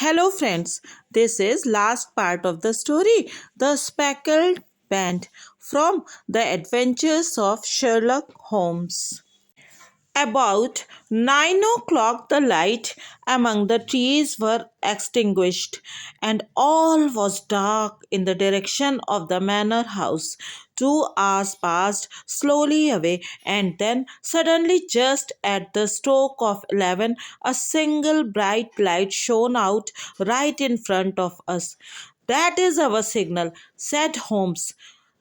Hello friends, this is last part of the story, The Speckled Band from The Adventures of Sherlock Holmes. About 9 o'clock, the light among the trees were extinguished, and all was dark in the direction of the manor house. 2 hours passed slowly away, and then suddenly, just at the stroke of 11, a single bright light shone out right in front of us. "That is our signal," said Holmes,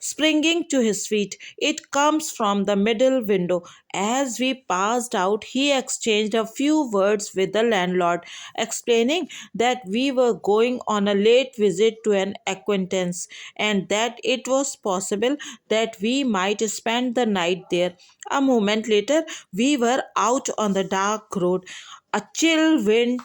springing to his feet. "It comes from the middle window." As we passed out, he exchanged a few words with the landlord, explaining that we were going on a late visit to an acquaintance and that it was possible that we might spend the night there. A moment later, we were out on the dark road. A chill wind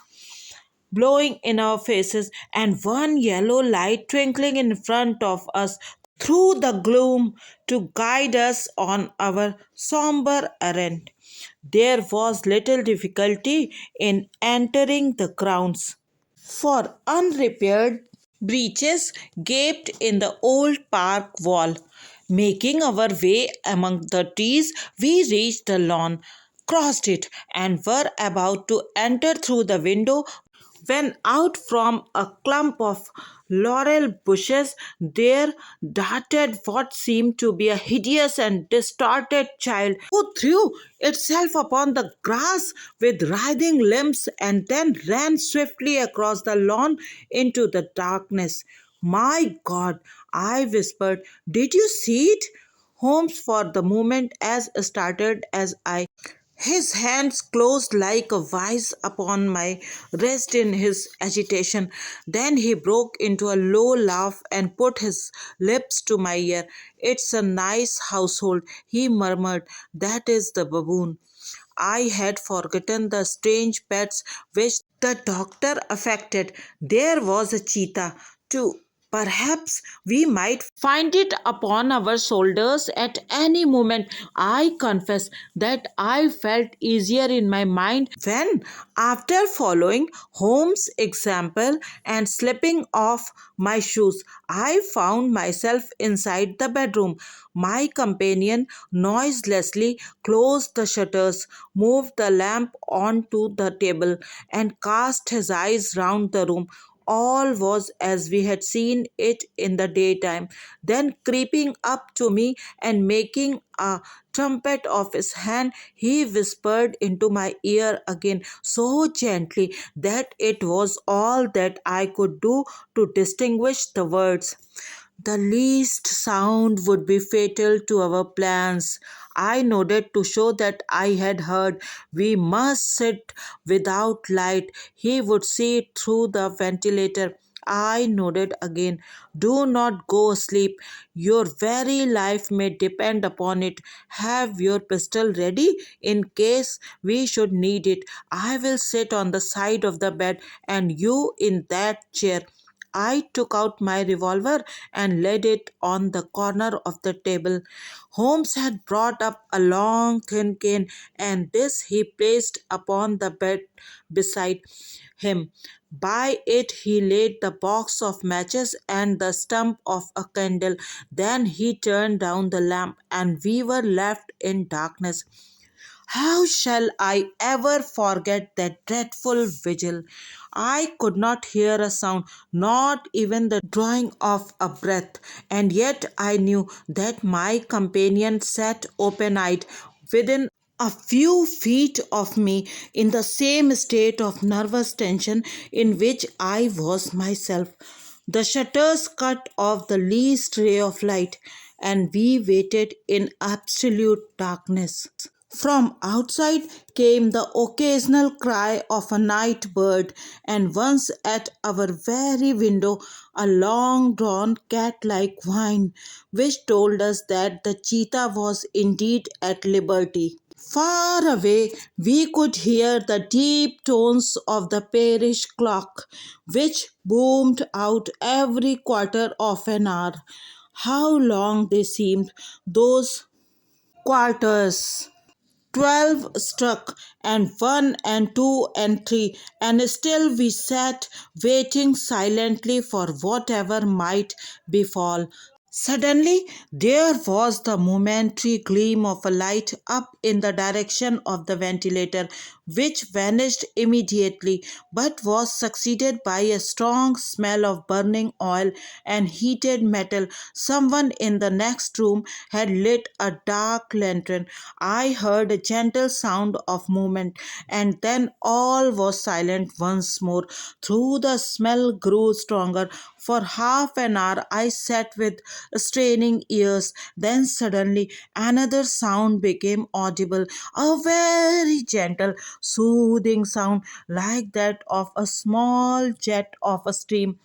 blowing in our faces, and one yellow light twinkling in front of us through the gloom to guide us on our somber errand. There was little difficulty in entering the grounds, for unrepaired breaches gaped in the old park wall. Making our way among the trees, we reached the lawn, crossed it, and were about to enter through the window when out from a clump of laurel bushes there darted what seemed to be a hideous and distorted child, who threw itself upon the grass with writhing limbs and then ran swiftly across the lawn into the darkness. "My God," I whispered, "did you see it?" Holmes, for the moment, as startled as I. His hands closed like a vice upon my wrist in his agitation. Then he broke into a low laugh and put his lips to my ear. "It's a nice household," he murmured. "That is the baboon." I had forgotten the strange pets which the doctor affected. There was a cheetah, too. Perhaps we might find it upon our shoulders at any moment. I confess that I felt easier in my mind when, after following Holmes' example and slipping off my shoes, I found myself inside the bedroom. My companion noiselessly closed the shutters, moved the lamp onto the table, and cast his eyes round the room. All was as we had seen it in the daytime. Then, creeping up to me and making a trumpet of his hand, he whispered into my ear again so gently that it was all that I could do to distinguish the words. "The least sound would be fatal to our plans." I nodded to show that I had heard. "We must sit without light. He would see it through the ventilator." I nodded again. "Do not go asleep. Your very life may depend upon it. Have your pistol ready in case we should need it. I will sit on the side of the bed and you in that chair." I took out my revolver and laid it on the corner of the table. Holmes had brought up a long, thin cane, and this he placed upon the bed beside him. By it he laid the box of matches and the stump of a candle. Then he turned down the lamp, and we were left in darkness. How shall I ever forget that dreadful vigil? I could not hear a sound, not even the drawing of a breath, and yet I knew that my companion sat open-eyed within a few feet of me in the same state of nervous tension in which I was myself. The shutters cut off the least ray of light, and we waited in absolute darkness. From outside came the occasional cry of a night bird, and once at our very window a long drawn cat like whine, which told us that the cheetah was indeed at liberty. Far away we could hear the deep tones of the parish clock, which boomed out every quarter of an hour. How long they seemed, those quarters! 12 struck, and 1 and 2 and 3, and still we sat waiting silently for whatever might befall. Suddenly, there was the momentary gleam of a light up in the direction of the ventilator, which vanished immediately, but was succeeded by a strong smell of burning oil and heated metal. Someone in the next room had lit a dark lantern. I heard a gentle sound of movement, and then all was silent once more. Though the smell grew stronger, for half an hour I sat with straining ears. Then suddenly another sound became audible, a very gentle, soothing sound like that of a small jet of a stream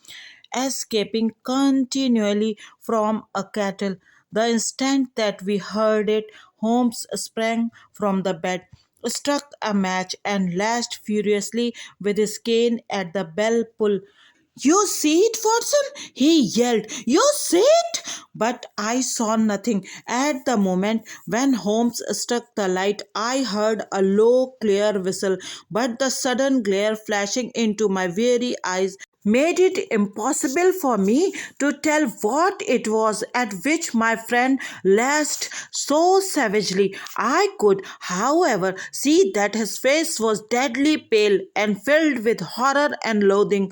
escaping continually from a kettle. The instant that we heard it, Holmes sprang from the bed, struck a match, and lashed furiously with his cane at the bell pull. "You see it, Watson?" he yelled. "You see it?" But I saw nothing. At the moment when Holmes struck the light, I heard a low, clear whistle, but the sudden glare flashing into my weary eyes made it impossible for me to tell what it was at which my friend lashed so savagely. I could, however, see that his face was deadly pale and filled with horror and loathing.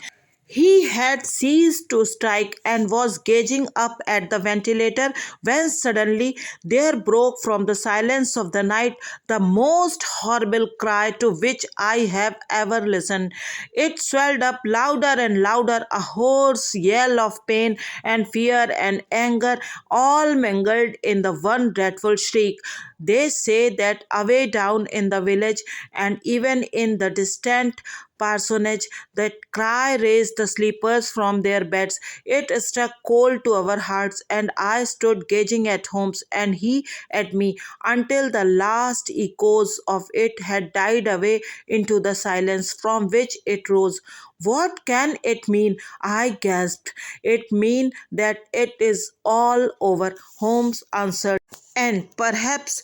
He had ceased to strike and was gazing up at the ventilator when suddenly there broke from the silence of the night the most horrible cry to which I have ever listened. It swelled up louder and louder, a hoarse yell of pain and fear and anger, all mingled in the one dreadful shriek. They say that away down in the village and even in the distant parsonage, that cry raised the sleepers from their beds. It struck cold to our hearts, and I stood gazing at Holmes and he at me until the last echoes of it had died away into the silence from which it rose. "What can it mean?" I gasped. "It means that it is all over," Holmes answered. "And perhaps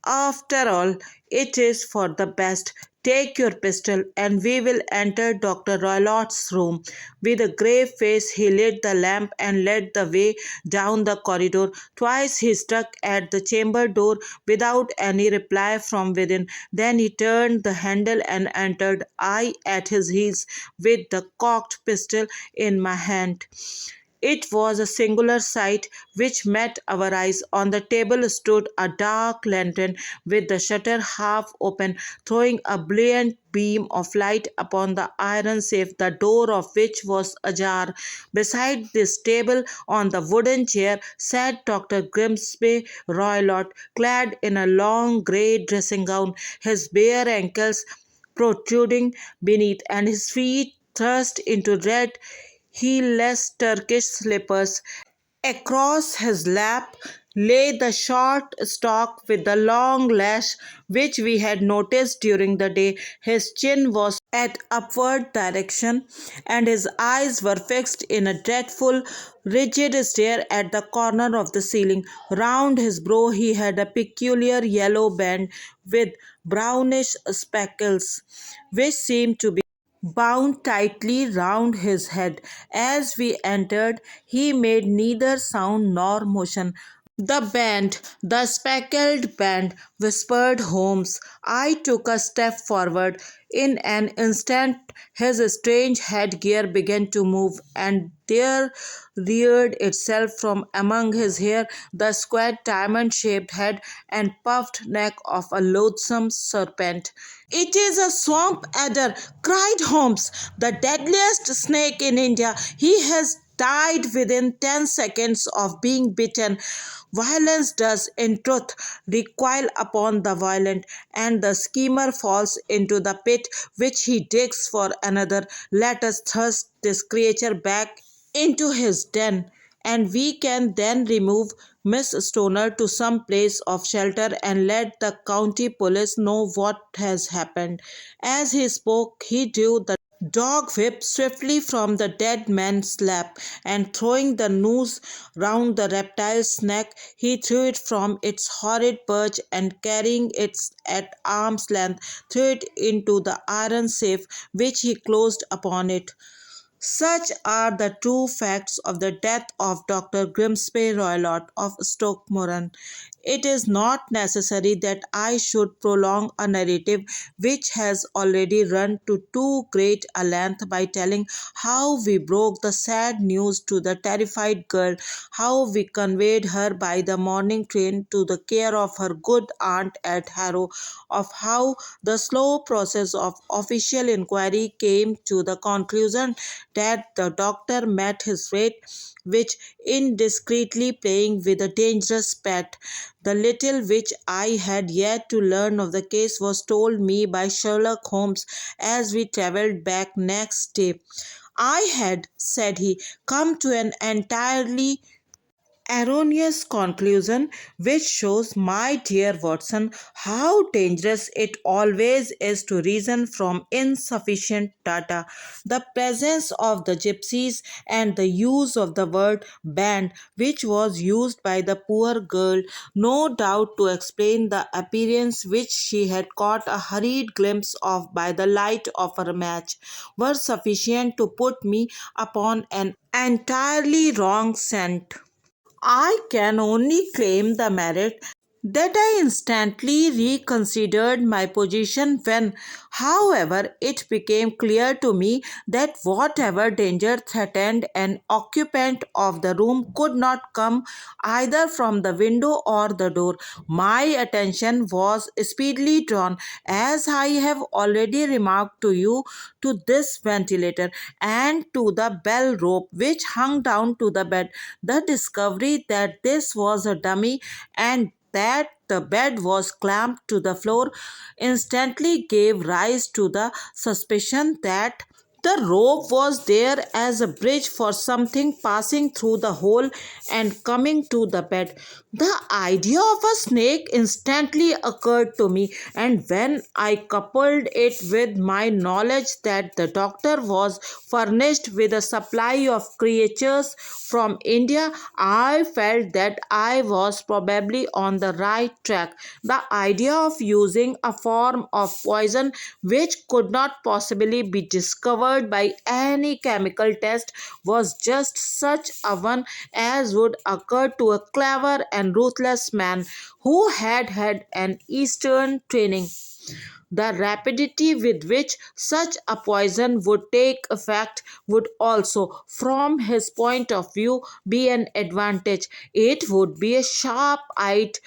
after all, it is for the best. Take your pistol, and we will enter Dr. Roylott's room." With a grave face, he lit the lamp and led the way down the corridor. Twice he struck at the chamber door without any reply from within. Then he turned the handle and entered, I at his heels, with the cocked pistol in my hand. It was a singular sight which met our eyes. On the table stood a dark lantern with the shutter half open, throwing a brilliant beam of light upon the iron safe, the door of which was ajar. Beside this table, on the wooden chair, sat Dr. Grimsby Roylott, clad in a long grey dressing gown, his bare ankles protruding beneath, and his feet thrust into red heelless Turkish slippers. Across his lap lay the short stock with the long lash which we had noticed during the day. His chin was at upward direction, and his eyes were fixed in a dreadful, rigid stare at the corner of the ceiling. Round his brow he had a peculiar yellow band with brownish speckles, which seemed to be bound tightly round his head. As we entered, he made neither sound nor motion. "The band, the speckled band," whispered Holmes. I took a step forward. In an instant, his strange headgear began to move, and there reared itself from among his hair the square diamond shaped head and puffed neck of a loathsome serpent. "It is a swamp adder," cried Holmes, "the deadliest snake in India. He has died within 10 seconds of being bitten. Violence does, in truth, recoil upon the violent, and the schemer falls into the pit which he digs for another. Let us thrust this creature back into his den, and we can then remove Miss Stoner to some place of shelter and let the county police know what has happened." As he spoke, he drew the dog whipped swiftly from the dead man's lap, and throwing the noose round the reptile's neck, he threw it from its horrid perch and carrying it at arm's length, threw it into the iron safe which he closed upon it. Such are the true facts of the death of Dr. Grimsby Roylott of Stoke-Moran. It is not necessary that I should prolong a narrative which has already run to too great a length by telling how we broke the sad news to the terrified girl, how we conveyed her by the morning train to the care of her good aunt at Harrow, of how the slow process of official inquiry came to the conclusion that the doctor met his fate, which indiscreetly playing with a dangerous pet. The little which I had yet to learn of the case was told me by Sherlock Holmes as we travelled back next day. I had, said he, come to an entirely erroneous conclusion, which shows, my dear Watson, how dangerous it always is to reason from insufficient data. The presence of the gypsies and the use of the word band, which was used by the poor girl, no doubt to explain the appearance which she had caught a hurried glimpse of by the light of her match, were sufficient to put me upon an entirely wrong scent. I can only claim the merit that I instantly reconsidered my position when, however, it became clear to me that whatever danger threatened an occupant of the room could not come either from the window or the door. My attention was speedily drawn, as I have already remarked to you, to this ventilator and to the bell rope which hung down to the bed. The discovery that this was a dummy and that the bed was clamped to the floor instantly gave rise to the suspicion that the rope was there as a bridge for something passing through the hole and coming to the bed. The idea of a snake instantly occurred to me, and when I coupled it with my knowledge that the doctor was furnished with a supply of creatures from India, I felt that I was probably on the right track. The idea of using a form of poison which could not possibly be discovered by any chemical test was just such a one as would occur to a clever and ruthless man who had had an Eastern training. The rapidity with which such a poison would take effect would also, from his point of view, be an advantage. It would be a sharp eyed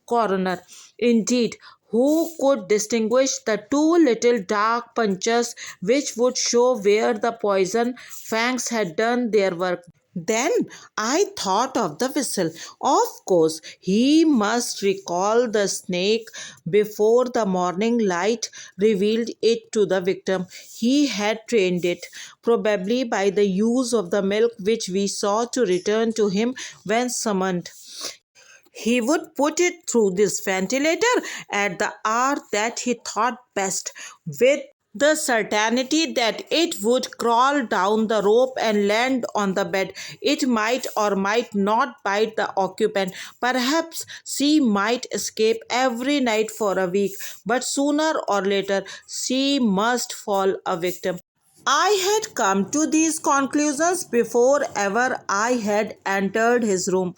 coroner, indeed, who could distinguish the two little dark punctures which would show where the poison fangs had done their work. Then I thought of the whistle. Of course, he must recall the snake before the morning light revealed it to the victim. He had trained it, probably by the use of the milk which we saw, to return to him when summoned. He would put it through this ventilator at the hour that he thought best, with the certainty that it would crawl down the rope and land on the bed. It might or might not bite the occupant. Perhaps she might escape every night for a week, but sooner or later she must fall a victim. I had come to these conclusions before ever I had entered his room.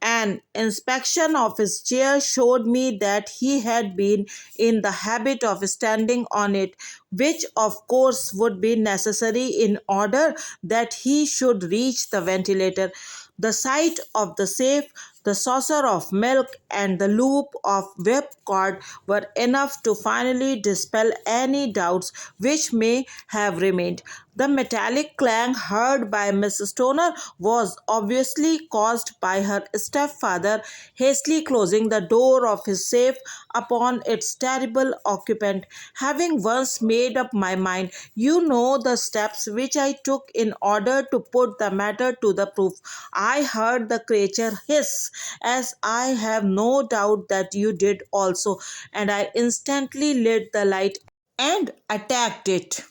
An inspection of his chair showed me that he had been in the habit of standing on it, which of course would be necessary in order that he should reach the ventilator. The sight of the safe, the saucer of milk, and the loop of whipcord were enough to finally dispel any doubts which may have remained. The metallic clang heard by Miss Stoner was obviously caused by her stepfather hastily closing the door of his safe upon its terrible occupant. Having once made up my mind, you know the steps which I took in order to put the matter to the proof. I heard the creature hiss, as I have no doubt that you did also, and I instantly lit the light and attacked it.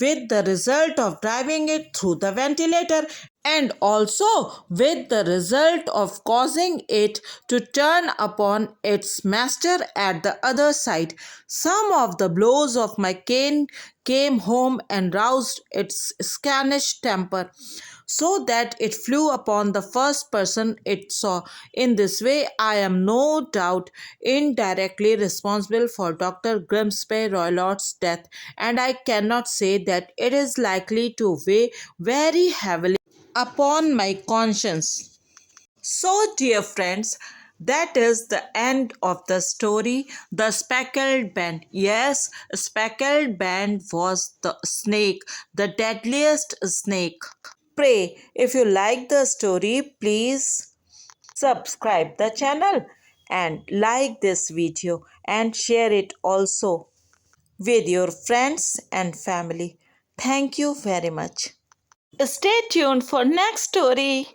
with the result of driving it through the ventilator and also with the result of causing it to turn upon its master at the other side. Some of the blows of my cane came home and roused its Scanish temper, so that it flew upon the first person it saw. In this way, I am no doubt indirectly responsible for Dr. Grimsby Roylott's death, and I cannot say that it is likely to weigh very heavily upon my conscience. So, dear friends, that is the end of the story, The Speckled Band. Yes, Speckled Band was the snake, the deadliest snake. Pray, if you like the story, please subscribe the channel and like this video and share it also with your friends and family. Thank you very much. Stay tuned for next story.